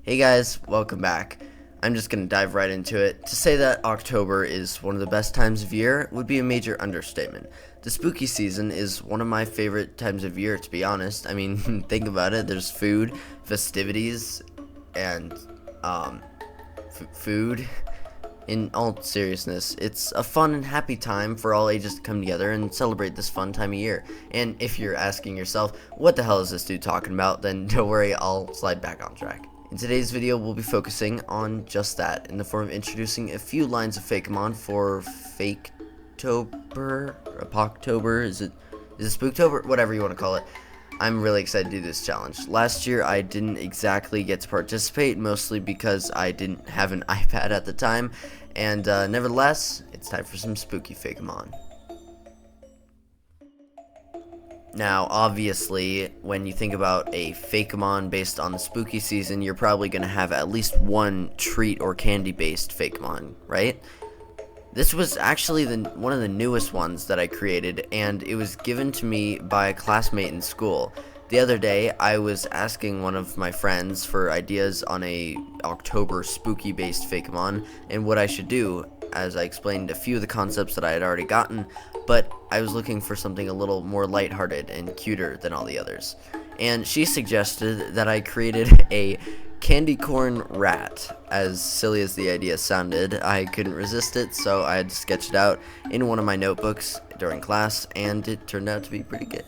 Hey guys, welcome back. I'm just gonna dive right into it. To say that October is one of the best times of year would be a major understatement. The spooky season is one of my favorite times of year, to be honest. I mean, think about it. There's food, festivities, and food. In all seriousness, it's a fun and happy time for all ages to come together and celebrate this fun time of year. And if you're asking yourself, what the hell is this dude talking about, then don't worry, I'll slide back on track. In today's video, we'll be focusing on just that, in the form of introducing a few lines of Fakemon for Faketober, Apoctober, is it Spooktober? Whatever you want to call it. I'm really excited to do this challenge. Last year, I didn't exactly get to participate, mostly because I didn't have an iPad at the time, and nevertheless, it's time for some spooky Fakemon. Now, obviously, when you think about a Fakemon based on the spooky season, you're probably going to have at least one treat or candy-based Fakemon, right? This was actually one of the newest ones that I created, and it was given to me by a classmate in school. The other day, I was asking one of my friends for ideas on a October spooky-based Fakemon and what I should do, as I explained a few of the concepts that I had already gotten, but I was looking for something a little more lighthearted and cuter than all the others. And she suggested that I created a candy corn rat. As silly as the idea sounded, I couldn't resist it, so I had to sketch it out in one of my notebooks during class, and it turned out to be pretty good.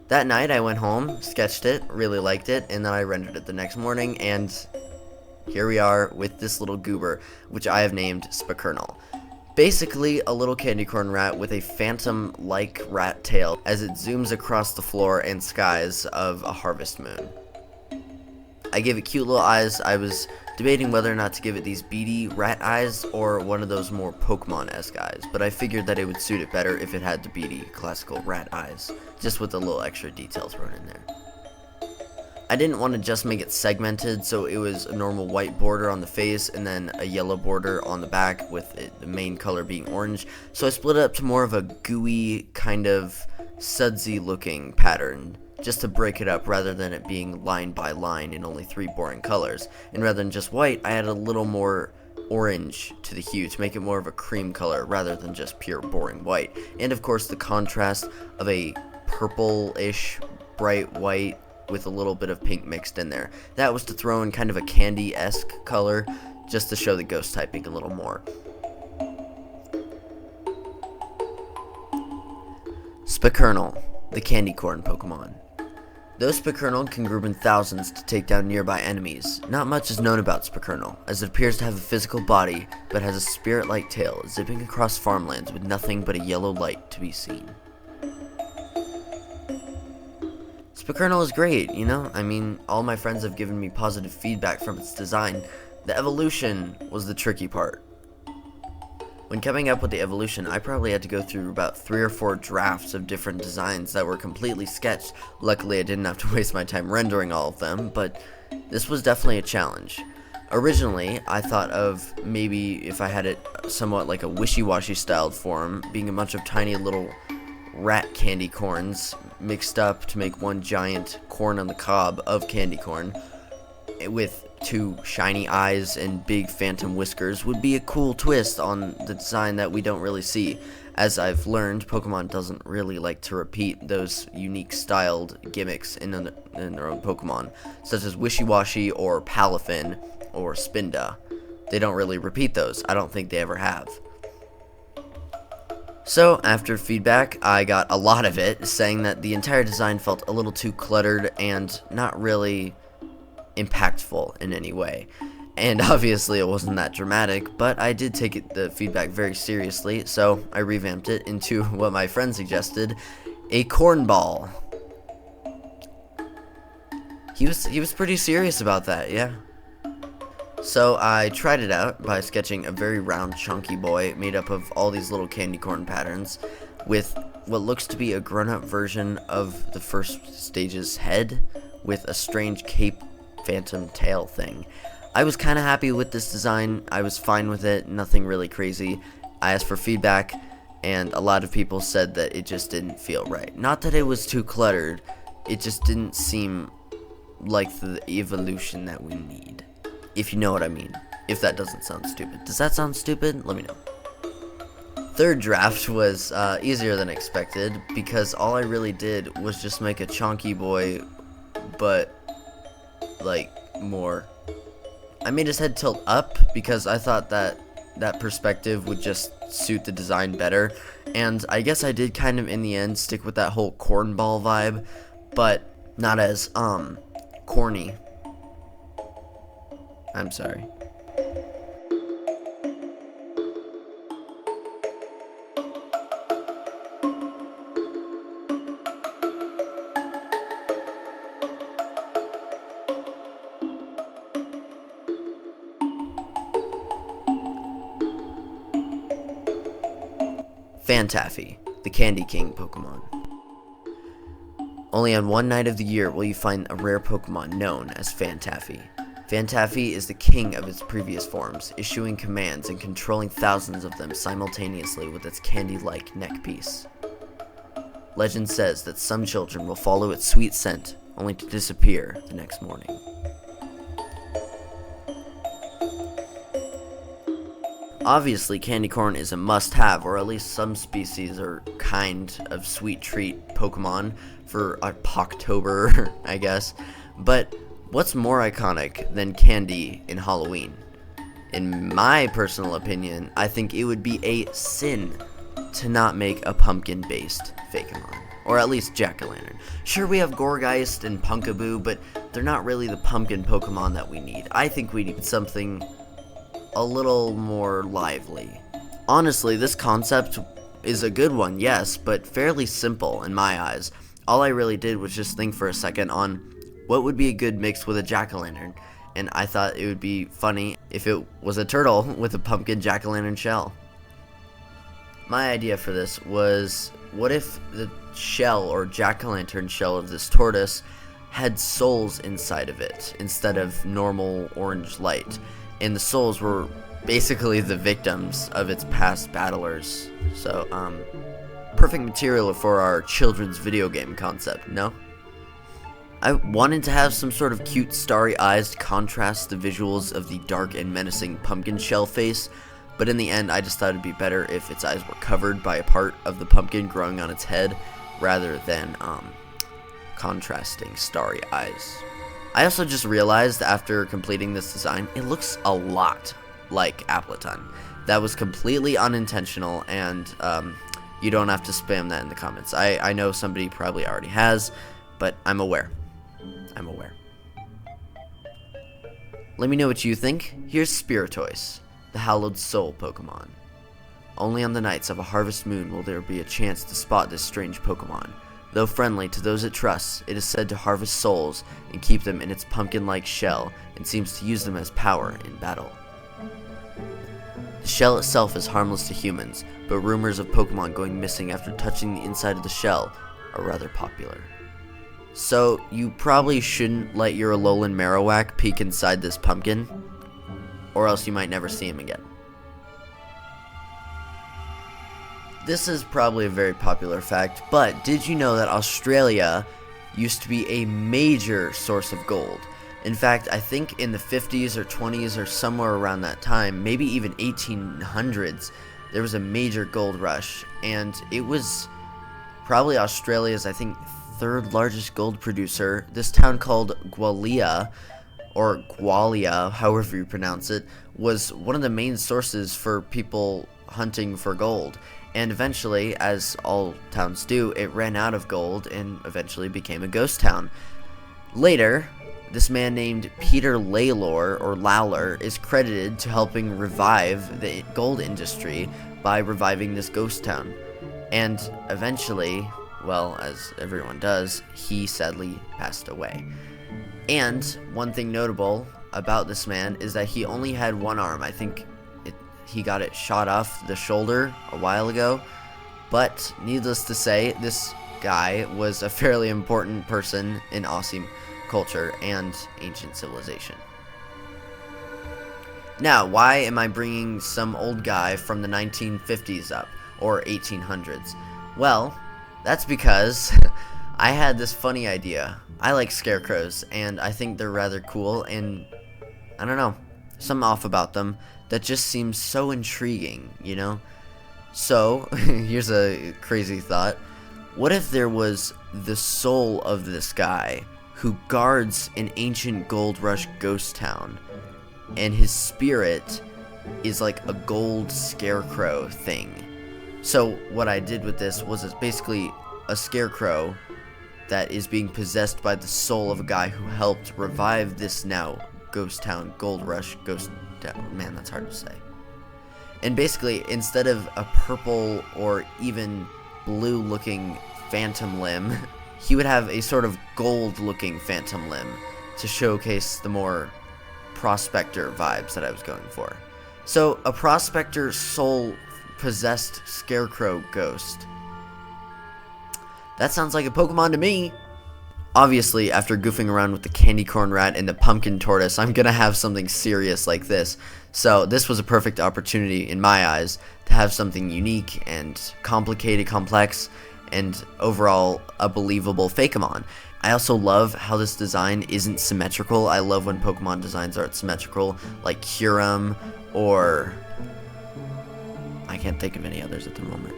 That night I went home, sketched it, really liked it, and then I rendered it the next morning, and here we are with this little goober, which I have named Spekernal. Basically, a little candy corn rat with a phantom-like rat tail as it zooms across the floor and skies of a harvest moon. I gave it cute little eyes. I was debating whether or not to give it these beady rat eyes or one of those more Pokemon-esque eyes, but I figured that it would suit it better if it had the beady classical rat eyes, just with a little extra detail thrown in there. I didn't want to just make it segmented, so it was a normal white border on the face and then a yellow border on the back with the main color being orange, so I split it up to more of a gooey, kind of sudsy looking pattern, just to break it up rather than it being line by line in only 3 boring colors. And rather than just white, I added a little more orange to the hue to make it more of a cream color rather than just pure boring white. And of course the contrast of a purple-ish bright white with a little bit of pink mixed in there. That was to throw in kind of a candy-esque color just to show the ghost typing a little more. Spekernal, the candy corn Pokemon. Though Spekernal can group in thousands to take down nearby enemies, not much is known about Spekernal, as it appears to have a physical body, but has a spirit-like tail zipping across farmlands with nothing but a yellow light to be seen. Spekernal is great, you know? I mean, all my friends have given me positive feedback from its design. The evolution was the tricky part. When coming up with the evolution, I probably had to go through about 3 or 4 drafts of different designs that were completely sketched. Luckily, I didn't have to waste my time rendering all of them, but this was definitely a challenge. Originally, I thought of maybe if I had it somewhat like a wishy-washy styled form, being a bunch of tiny little rat candy corns mixed up to make one giant corn on the cob of candy corn with 2 shiny eyes and big phantom whiskers would be a cool twist on the design that we don't really see. As I've learned, Pokemon doesn't really like to repeat those unique styled gimmicks in their own Pokemon, such as Wishy-Washy or Palafin or Spinda. They don't really repeat those. I don't think they ever have. So, after feedback, I got a lot of it, saying that the entire design felt a little too cluttered and not really impactful in any way. And obviously it wasn't that dramatic, but I did take the feedback very seriously, so I revamped it into what my friend suggested, a cornball. He was pretty serious about that, yeah. So I tried it out by sketching a very round, chunky boy made up of all these little candy corn patterns with what looks to be a grown-up version of the first stage's head with a strange cape phantom tail thing. I was kind of happy with this design. I was fine with it, nothing really crazy. I asked for feedback, and a lot of people said that it just didn't feel right. Not that it was too cluttered, it just didn't seem like the evolution that we need. If you know what I mean. If that doesn't sound stupid. Does that sound stupid? Let me know. Third draft was easier than expected because all I really did was just make a chonky boy, but like more. I made his head tilt up because I thought that that perspective would just suit the design better, and I guess I did kind of in the end stick with that whole cornball vibe, but not as corny. I'm sorry. Phantaffy, the Candy King Pokemon. Only on one night of the year will you find a rare Pokemon known as Phantaffy. Phantaffy is the king of its previous forms, issuing commands and controlling thousands of them simultaneously with its candy-like neck piece. Legend says that some children will follow its sweet scent, only to disappear the next morning. Obviously, candy corn is a must-have, or at least some species or kind of sweet treat Pokemon for Poktober, I guess. But what's more iconic than candy in Halloween? In my personal opinion, I think it would be a sin to not make a pumpkin-based Fakemon. Or at least Jack-o'-lantern. Sure, we have Gourgeist and Punkaboo, but they're not really the pumpkin Pokemon that we need. I think we need something a little more lively. Honestly, this concept is a good one, yes, but fairly simple in my eyes. All I really did was just think for a second on what would be a good mix with a jack-o'-lantern, and I thought it would be funny if it was a turtle with a pumpkin jack-o'-lantern shell. My idea for this was, what if the shell or jack-o'-lantern shell of this tortoise had souls inside of it instead of normal orange light? And the souls were basically the victims of its past battlers. So, perfect material for our children's video game concept, no? I wanted to have some sort of cute starry eyes to contrast the visuals of the dark and menacing pumpkin shell face, but in the end I just thought it'd be better if its eyes were covered by a part of the pumpkin growing on its head, rather than, contrasting starry eyes. I also just realized after completing this design, it looks a lot like Appleton. That was completely unintentional, and you don't have to spam that in the comments. I know somebody probably already has, but I'm aware. I'm aware. Let me know what you think. Here's Spiritoise, the Hallowed Soul Pokemon. Only on the nights of a harvest moon will there be a chance to spot this strange Pokemon. Though friendly to those it trusts, it is said to harvest souls and keep them in its pumpkin-like shell, and seems to use them as power in battle. The shell itself is harmless to humans, but rumors of Pokemon going missing after touching the inside of the shell are rather popular. So, you probably shouldn't let your Alolan Marowak peek inside this pumpkin, or else you might never see him again. This is probably a very popular fact, but did you know that Australia used to be a major source of gold? In fact, I think in the 50s or 20s or somewhere around that time, maybe even 1800s, there was a major gold rush, and it was probably Australia's, I think, third largest gold producer. This town called Gwalia, or Gwalia, however you pronounce it, was one of the main sources for people hunting for gold. And eventually, as all towns do, it ran out of gold and eventually became a ghost town. Later, this man named Peter Lalor, or Lawler, is credited to helping revive the gold industry by reviving this ghost town. And eventually, well, as everyone does, he sadly passed away. And one thing notable about this man is that he only had one arm. I think he got it shot off the shoulder a while ago, but needless to say, this guy was a fairly important person in Aussie culture and ancient civilization. Now, why am I bringing some old guy from the 1950s up, or 1800s? Well, that's because I had this funny idea. I like scarecrows, and I think they're rather cool, and I don't know, something off about them that just seems so intriguing, you know? So, here's a crazy thought. What if there was the soul of this guy who guards an ancient gold rush ghost town, and his spirit is like a gold scarecrow thing? So what I did with this was it's basically a scarecrow that is being possessed by the soul of a guy who helped revive this now ghost town, gold rush ghost town. Man, that's hard to say. And basically, instead of a purple or even blue looking phantom limb, he would have a sort of gold looking phantom limb to showcase the more prospector vibes that I was going for. So a prospector soul possessed scarecrow ghost. That sounds like a Pokemon to me. Obviously, after goofing around with the candy corn rat and the pumpkin tortoise, I'm gonna have something serious like this. So this was a perfect opportunity in my eyes to have something unique and complicated, complex, and overall a believable Fakemon. I also love how this design isn't symmetrical. I love when Pokemon designs aren't symmetrical, like Kyurem, or I can't think of any others at the moment.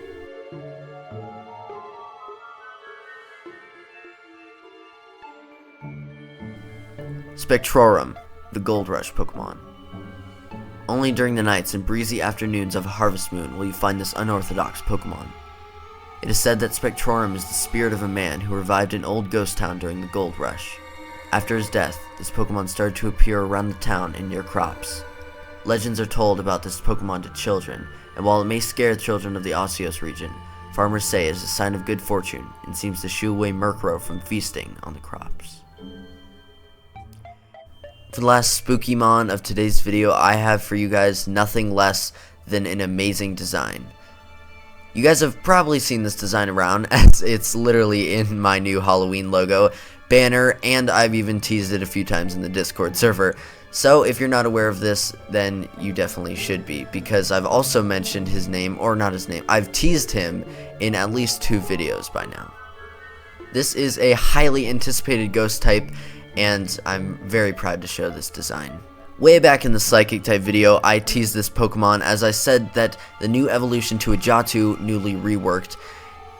Spectraurum, the Gold Rush Pokemon. Only during the nights and breezy afternoons of a harvest moon will you find this unorthodox Pokemon. It is said that Spectraurum is the spirit of a man who revived an old ghost town during the Gold Rush. After his death, this Pokemon started to appear around the town and near crops. Legends are told about this Pokemon to children, and while it may scare children of the Osseous region, farmers say it is a sign of good fortune and seems to shoo away Murkrow from feasting on the crops. For the last Spookymon of today's video, I have for you guys nothing less than an amazing design. You guys have probably seen this design around, as it's literally in my new Halloween logo, banner, and I've even teased it a few times in the Discord server. So if you're not aware of this, then you definitely should be, because I've also mentioned his name, or not his name, I've teased him in at least 2 videos by now. This is a highly anticipated ghost type, and I'm very proud to show this design. Way back in the Psychic type video, I teased this Pokemon as I said that the new evolution to a Jatu, newly reworked,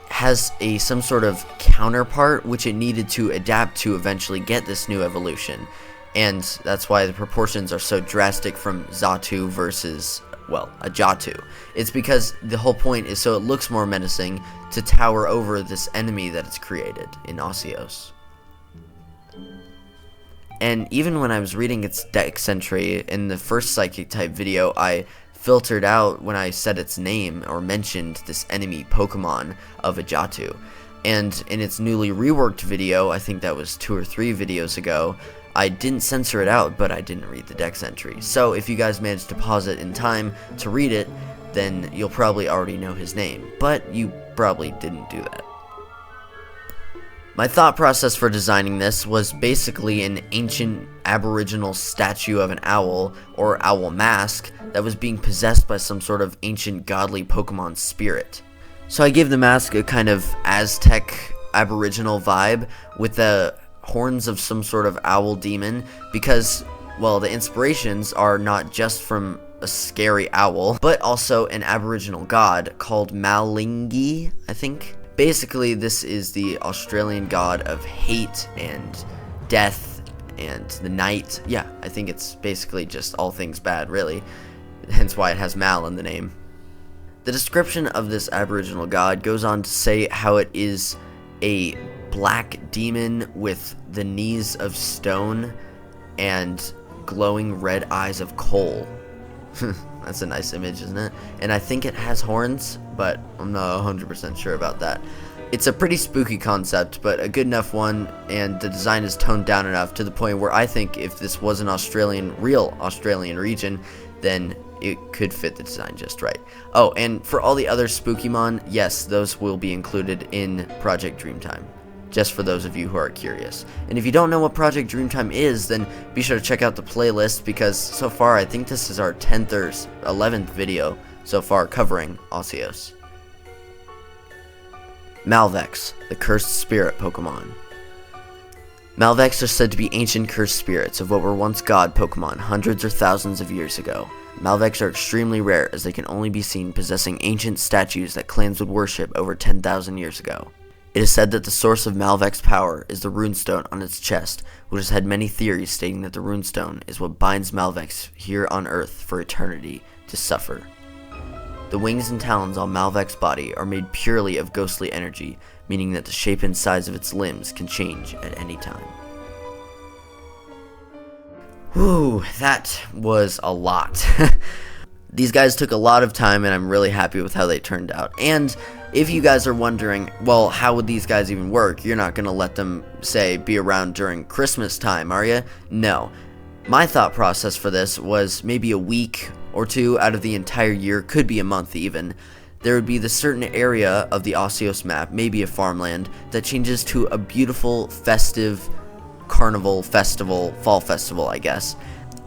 has some sort of counterpart which it needed to adapt to eventually get this new evolution. And that's why the proportions are so drastic from Xatu versus, well, a Jatu. It's because the whole point is so it looks more menacing to tower over this enemy that it's created in Osseous. And even when I was reading its dex entry in the first Psychic type video, I filtered out when I said its name or mentioned this enemy Pokemon of a Jatu. And in its newly reworked video, I think that was 2 or 3 videos ago, I didn't censor it out, but I didn't read the dex entry. So if you guys managed to pause it in time to read it, then you'll probably already know his name. But you probably didn't do that. My thought process for designing this was basically an ancient aboriginal statue of an owl, or owl mask, that was being possessed by some sort of ancient godly Pokemon spirit. So I gave the mask a kind of Aztec aboriginal vibe with the horns of some sort of owl demon, because, well, the inspirations are not just from a scary owl, but also an aboriginal god called Malingi, I think. Basically, this is the Australian god of hate and death and the night. Yeah, I think it's basically just all things bad, really. Hence why it has Mal in the name. The description of this aboriginal god goes on to say how it is a black demon with the knees of stone and glowing red eyes of coal. That's a nice image, isn't it? And I think it has horns, but I'm not 100% sure about that. It's a pretty spooky concept, but a good enough one, and the design is toned down enough to the point where I think if this was an real Australian region, then it could fit the design just right. Oh, and for all the other Spookymon, yes, those will be included in Project Dreamtime, just for those of you who are curious. And if you don't know what Project Dreamtime is, then be sure to check out the playlist, because so far I think this is our 10th or 11th video so far covering Osseous. Malvex, the cursed spirit Pokemon. Malvex are said to be ancient cursed spirits of what were once god Pokemon hundreds or thousands of years ago. Malvex are extremely rare as they can only be seen possessing ancient statues that clans would worship over 10,000 years ago. It is said that the source of Malvex power is the runestone on its chest, which has had many theories stating that the runestone is what binds Malvex here on Earth for eternity to suffer. The wings and talons on Malvex's body are made purely of ghostly energy, meaning that the shape and size of its limbs can change at any time. Whew, that was a lot. These guys took a lot of time, and I'm really happy with how they turned out. And if you guys are wondering, well, how would these guys even work? You're not going to let them, say, be around during Christmas time, are you? No. My thought process for this was maybe a week or two out of the entire year, could be a month even. There would be the certain area of the Osseous map, maybe a farmland, that changes to a beautiful, festive carnival festival, fall festival, I guess.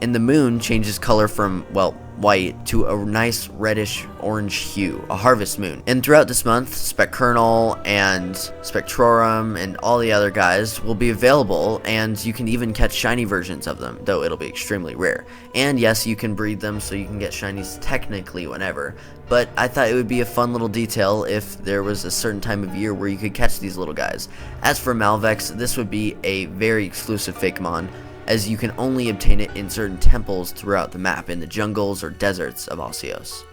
And the moon changes color from, well, white to a nice reddish orange hue, a harvest moon. And throughout this month, Spekernal and Spectraurum and all the other guys will be available, and you can even catch shiny versions of them, though it'll be extremely rare. And yes, you can breed them so you can get shinies technically whenever, but I thought it would be a fun little detail if there was a certain time of year where you could catch these little guys. As for Malvex, this would be a very exclusive Fakemon, as you can only obtain it in certain temples throughout the map, in the jungles or deserts of Osseous.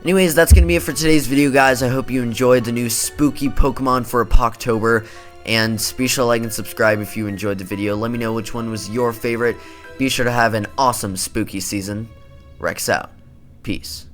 Anyways, that's going to be it for today's video, guys. I hope you enjoyed the new spooky Pokemon for Poktober, and be sure to like and subscribe if you enjoyed the video. Let me know which one was your favorite. Be sure to have an awesome spooky season. Rex out. Peace.